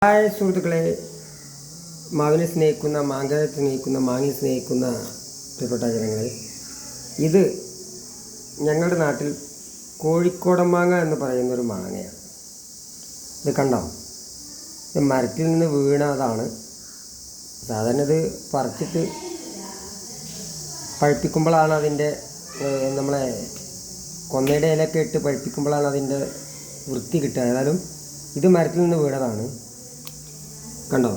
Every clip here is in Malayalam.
ഹായ് സുഹൃത്തുക്കളെ, മാവിനെ സ്നേഹിക്കുന്ന, മാങ്ങയെ സ്നേഹിക്കുന്ന, മാങ്ങയെ സ്നേഹിക്കുന്ന പ്രിയപ്പെട്ട ജനങ്ങൾ, ഇത് ഞങ്ങളുടെ നാട്ടിൽ കോഴിക്കോടൻ മാങ്ങ എന്ന് പറയുന്നൊരു മാങ്ങയാണ്. ഇത് കണ്ടോ? ഇത് മരത്തിൽ നിന്ന് വീണതാണ്. സാധാരണ ഇത് പറിച്ചിട്ട് പഴുപ്പിക്കുമ്പോഴാണ് അതിൻ്റെ നമ്മളെ കൊന്നയുടെ ഇലയൊക്കെ ഇട്ട് പഴുപ്പിക്കുമ്പോഴാണ് അതിൻ്റെ വൃത്തി കിട്ടുക. ഏതായാലും ഇത് മരത്തിൽ നിന്ന് വീണതാണ്. കണ്ടോ?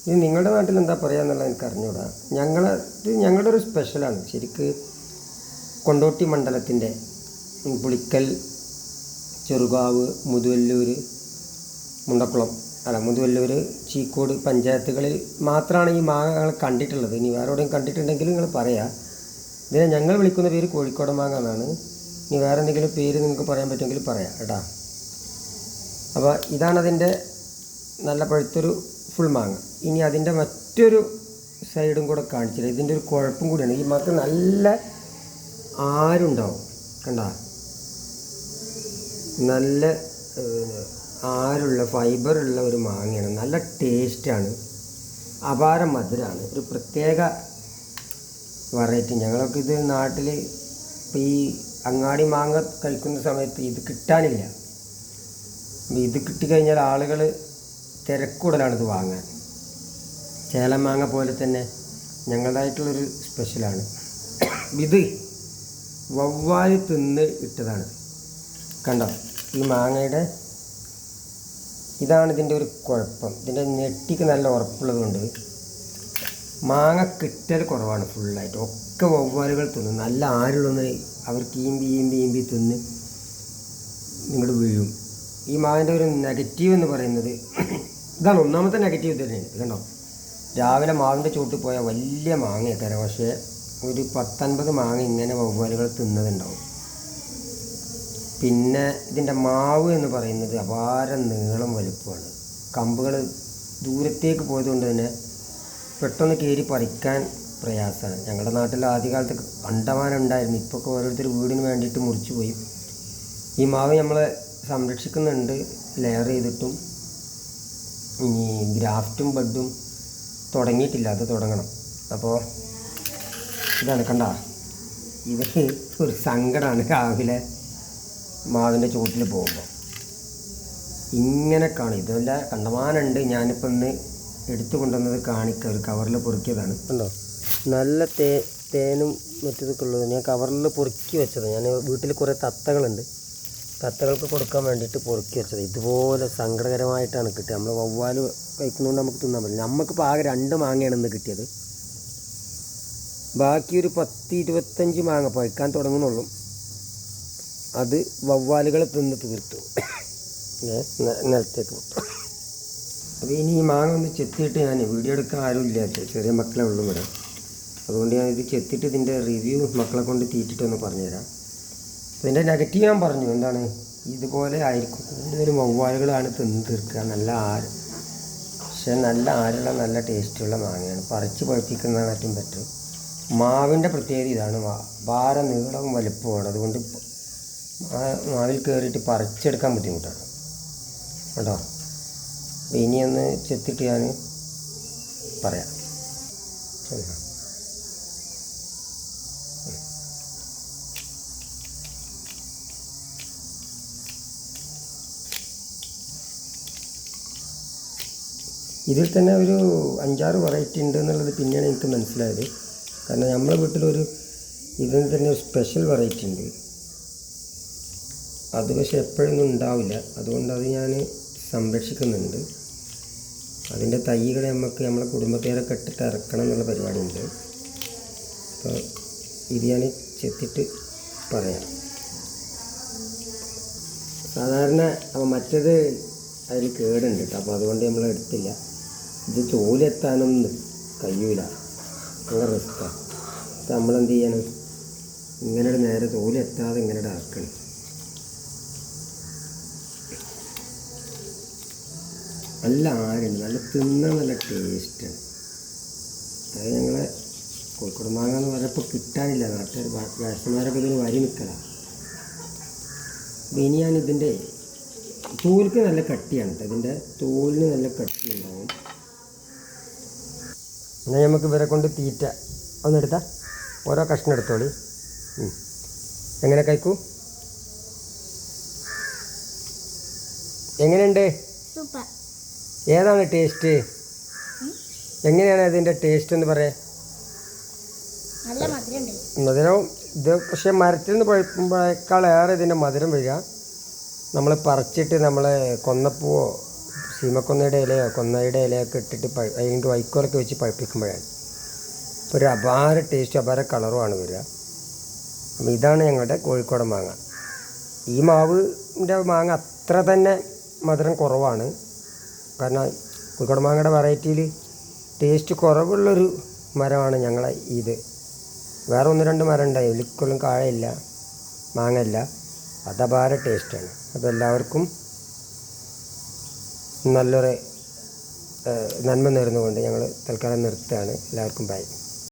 ഇത് നിങ്ങളുടെ നാട്ടിൽ എന്താ പറയുക എന്നുള്ളത് എനിക്ക് അറിഞ്ഞൂടാ. ഞങ്ങളുടെ ഒരു സ്പെഷ്യലാണ്. ശരിക്ക് കൊണ്ടോട്ടി മണ്ഡലത്തിൻ്റെ പുളിക്കൽ, ചെറുകാവ്, മുതുവല്ലൂർ, മുതുവല്ലൂർ, ചീക്കോട് പഞ്ചായത്തുകളിൽ മാത്രമാണ് ഈ മാങ്ങ ഞങ്ങൾ കണ്ടിട്ടുള്ളത്. ഇനി വേറെ എവിടെയും കണ്ടിട്ടുണ്ടെങ്കിൽ നിങ്ങൾ പറയാം. ഇതിനെ ഞങ്ങൾ വിളിക്കുന്ന പേര് കോഴിക്കോടൻ മാങ്ങ എന്നാണ്. ഇനി വേറെ എന്തെങ്കിലും പേര് നിങ്ങൾക്ക് പറയാൻ പറ്റുമെങ്കിൽ പറയാം കേട്ടോ. അപ്പോൾ ഇതാണതിൻ്റെ നല്ല പഴുത്തൊരു ഫുൾ മാങ്ങ. ഇനി അതിൻ്റെ മറ്റൊരു സൈഡും കൂടെ കാണിച്ചില്ല. ഇതിൻ്റെ ഒരു കുഴപ്പം കൂടിയാണ്. ഈ മാങ്ങ നല്ല ആരുണ്ടാവും. കണ്ട, നല്ല ആരുള്ള ഫൈബറുള്ള ഒരു മാങ്ങയാണ്. നല്ല ടേസ്റ്റാണ്, അപാര മധുരമാണ്. ഒരു പ്രത്യേക വെറൈറ്റി. ഞങ്ങളൊക്കെ ഇത് നാട്ടിൽ ഇപ്പോൾ ഈ അങ്ങാടി മാങ്ങ കഴിക്കുന്ന സമയത്ത് ഇത് കിട്ടാനില്ല. ഇത് കിട്ടിക്കഴിഞ്ഞാൽ ആളുകൾ തിരക്കൂടലാണിത് വാങ്ങാൻ. ചേലം മാങ്ങ പോലെ തന്നെ ഞങ്ങളുടേതായിട്ടുള്ളൊരു സ്പെഷ്യലാണ് ഇത്. വവ്വാല് തിന്ന് ഇട്ടതാണ്. കണ്ടോ? ഈ മാങ്ങയുടെ ഇതാണ് ഇതിൻ്റെ ഒരു കുഴപ്പം. ഇതിൻ്റെ നെറ്റിക്ക് നല്ല ഉറപ്പുള്ളത് കൊണ്ട് മാങ്ങ കിട്ടൽ കുറവാണ്. ഫുള്ളായിട്ട് ഒക്കെ വവ്വാലുകൾ തിന്നും. നല്ല ആരുള്ളൊന്ന് അവർക്ക് ഈമ്പി തിന്ന് ഇങ്ങോട്ട് വീഴും. ഈ മാവിൻ്റെ ഒരു നെഗറ്റീവ് എന്ന് പറയുന്നത് ഇതാണ്. ഒന്നാമത്തെ നെഗറ്റീവ് തന്നെയാണ്. കണ്ടോ? രാവിലെ മാവിൻ്റെ ചോട്ടിൽ പോയാൽ വലിയ മാങ്ങയൊക്കെ, പക്ഷേ ഒരു 10-50 മാങ്ങ ഇങ്ങനെ വവ്വാലുകൾ തിന്നതുണ്ടാവും. പിന്നെ ഇതിൻ്റെ മാവ് എന്ന് പറയുന്നത് അപാര നീളം വലുപ്പമാണ്. കമ്പുകൾ ദൂരത്തേക്ക് പോയതുകൊണ്ട് തന്നെ പെട്ടെന്ന് കയറി പറിക്കാൻ പ്രയാസമാണ്. ഞങ്ങളുടെ നാട്ടിൽ ആദ്യകാലത്ത് കണ്ടമാനുണ്ടായിരുന്നു. ഇപ്പോൾ ഓരോരുത്തർ വീടിന് വേണ്ടിയിട്ട് മുറിച്ചു പോയി. ഈ മാവ് നമ്മൾ സംരക്ഷിക്കുന്നുണ്ട്, ലെയർ ചെയ്തിട്ടും. ഇനി ഗ്രാഫ്റ്റും ബഡും തുടങ്ങിയിട്ടില്ല, അത് തുടങ്ങണം. അപ്പോൾ ഇതാണ്. കണ്ട, ഇത് ഒരു സങ്കടമാണ്. രാവിലെ മാവിൻ്റെ ചുവട്ടിൽ പോകുമ്പോൾ ഇങ്ങനെ കാണും. ഇതെല്ലാം കണ്ടമാനുണ്ട്. ഞാനിപ്പോൾ ഇന്ന് എടുത്തു കൊണ്ടുവന്നത് കാണിക്കുക. ഒരു കവറിൽ പൊറുക്കിയതാണ്. കണ്ടോ? നല്ല തേനും മറ്റതൊക്കെ ഉള്ളത് ഞാൻ കവറിൽ പൊറുക്കി വെച്ചത്. ഞാൻ വീട്ടിൽ കുറേ തത്തകളുണ്ട്. തത്തകൾക്ക് കൊടുക്കാൻ വേണ്ടിയിട്ട് പൊറുക്കി വെച്ചത്. ഇതുപോലെ സങ്കടകരമായിട്ടാണ് കിട്ടിയത്. നമ്മൾ വവ്വാല് കഴിക്കുന്നതുകൊണ്ട് നമുക്ക് തിന്നാൻ പറ്റില്ല. നമുക്കിപ്പോൾ ആകെ 2 മാങ്ങയാണ് ഇന്ന് കിട്ടിയത്. ബാക്കി ഒരു 10-25 മാങ്ങ പഴുക്കാൻ തുടങ്ങുന്നുള്ളൂ. അത് വവ്വാലുകൾ തിന്ന് തീർത്തു നിലത്തേക്ക് വിട്ടു. അപ്പോൾ ഇനി ഈ മാങ്ങ ഒന്ന് ചെത്തിയിട്ട്, ഞാൻ വീഡിയോ എടുക്കാൻ ആരുമില്ല, ചെറിയ മക്കളെ ഉള്ളൂ ഇവിടെ. അതുകൊണ്ട് ഞാൻ ഇത് ചെത്തിയിട്ട് ഇതിൻ്റെ റിവ്യൂ മക്കളെ കൊണ്ട് തീറ്റിട്ടൊന്ന് പറഞ്ഞുതരാം. ഇതിൻ്റെ നെഗറ്റീവ് ഞാൻ പറഞ്ഞു. എന്താണ്? ഇതുപോലെ ആയിരിക്കും കൂടുതലും വവ്വാലുകളാണ് തിന്ന് തീർക്കുക. നല്ല ആര്, പക്ഷേ നല്ല ആരുള്ള നല്ല ടേസ്റ്റുള്ള മാങ്ങയാണ്. പറിച്ച് പഴുപ്പിക്കുന്നതാണ് ഏറ്റവും ബെറ്റർ. മാവിൻ്റെ പ്രത്യേകത ഇതാണ്. ഭാര നീളവും വലുപ്പമാണ്. അതുകൊണ്ട് മാവിൽ കയറിയിട്ട് പറിച്ചെടുക്കാൻ ബുദ്ധിമുട്ടാണ് കേട്ടോ. അപ്പോൾ ഇനിയൊന്ന് ചെത്തിട്ട് ഞാൻ പറയാം. ഇതിൽ തന്നെ ഒരു 5-6 വെറൈറ്റി ഉണ്ട് എന്നുള്ളത് പിന്നെയാണ് എനിക്ക് മനസ്സിലായത്. കാരണം നമ്മളെ വീട്ടിലൊരു ഇതിന് തന്നെ ഒരു സ്പെഷ്യൽ വെറൈറ്റി ഉണ്ട്. അത് പക്ഷേ എപ്പോഴൊന്നും ഉണ്ടാവില്ല. അതുകൊണ്ട് അത് ഞാൻ സംരക്ഷിക്കുന്നുണ്ട്. അതിൻ്റെ തൈകളെ നമ്മളെ കുടുംബത്തേരൊക്കെ ഇട്ടിട്ട് ഇറക്കണം എന്നുള്ള പരിപാടിയുണ്ട്. അപ്പോൾ ഇത് ഞാൻ ചെത്തിട്ട് പറയാം. സാധാരണ അപ്പോൾ മറ്റേത് അതിൽ കേടുണ്ട് കേട്ടോ. അപ്പോൾ അതുകൊണ്ട് നമ്മൾ എടുത്തില്ല. ഇത് ചോലെത്താനൊന്നും കഴിയൂല, നല്ല റിസ്ക്കാണ്. അപ്പോൾ നമ്മളെന്ത് ചെയ്യണം? ഇങ്ങനെ നേരെ ചോലെത്താതെ ഇങ്ങനെ ആക്കണം. നല്ല ആരുണ്ട്, നല്ല തിന്നാൻ നല്ല ടേസ്റ്റാണ്. അത് ഞങ്ങളെ കോഴിക്കോട് മാങ്ങ എന്ന് പറഞ്ഞപ്പോൾ കിട്ടാനില്ല. നാട്ടുകാർ വ്യാസന്മാരൊക്കെ ഇതിന് വരി നിൽക്കലാണ്. അപ്പോൾ ഇനി ഞാനിതിൻ്റെ തോൽക്ക് നല്ല കട്ടിയാണ് കേട്ടോ, ഇതിൻ്റെ തോലിന് നല്ല കട്ടി ഉണ്ടാവും. എന്നാൽ നമുക്ക് ഇവരെ കൊണ്ട് തീറ്റ ഒന്നെടുത്താൽ ഓരോ കഷ്ണം എടുത്തോളി. എങ്ങനെ കഴിക്കൂ? എങ്ങനെയുണ്ട്? ഏതാണ് ടേസ്റ്റ്? എങ്ങനെയാണ് അതിൻ്റെ ടേസ്റ്റ് എന്ന് പറയാം? മധുരം ഇത് പക്ഷേ മരത്തിൽ നിന്ന് പഴുക്കുമ്പോഴേക്കാളേറെ ഇതിൻ്റെ മധുരം വരിക നമ്മൾ പറിച്ചിട്ട് നമ്മൾ കൊന്നപ്പൂവോ സീമക്കൊന്നയുടെ ഇലയോ കൊന്നയുടെ ഇലയൊക്കെ ഇട്ടിട്ട് അതിൻ്റെ വൈക്കോലൊക്കെ വെച്ച് പഴുപ്പിക്കുമ്പോഴാണ് ഇപ്പോൾ ഒരു അപാര ടേസ്റ്റും അപാര കളറുമാണ് വരിക. അപ്പോൾ ഇതാണ് ഞങ്ങളുടെ കോഴിക്കോടൻ മാങ്ങ. ഈ മാവിൻ്റെ മാങ്ങ അത്ര തന്നെ മധുരം കുറവാണ്. കാരണം കോഴിക്കോടൻ മാങ്ങയുടെ വെറൈറ്റിയിൽ ടേസ്റ്റ് കുറവുള്ളൊരു മരമാണ് ഞങ്ങളെ ഇത്. വേറെ 1-2 മരം ഉണ്ടായി, ഒലിക്കൊള്ളും കാഴയില്ല, മാങ്ങയില്ല. അത് അപാര ടേസ്റ്റാണ്. അപ്പോൾ എല്ലാവർക്കും നല്ലൊരു നന്മ നേർന്നുകൊണ്ട് ഞങ്ങൾ തൽക്കാലം നിർത്തുകയാണ്. എല്ലാവർക്കും ബൈ.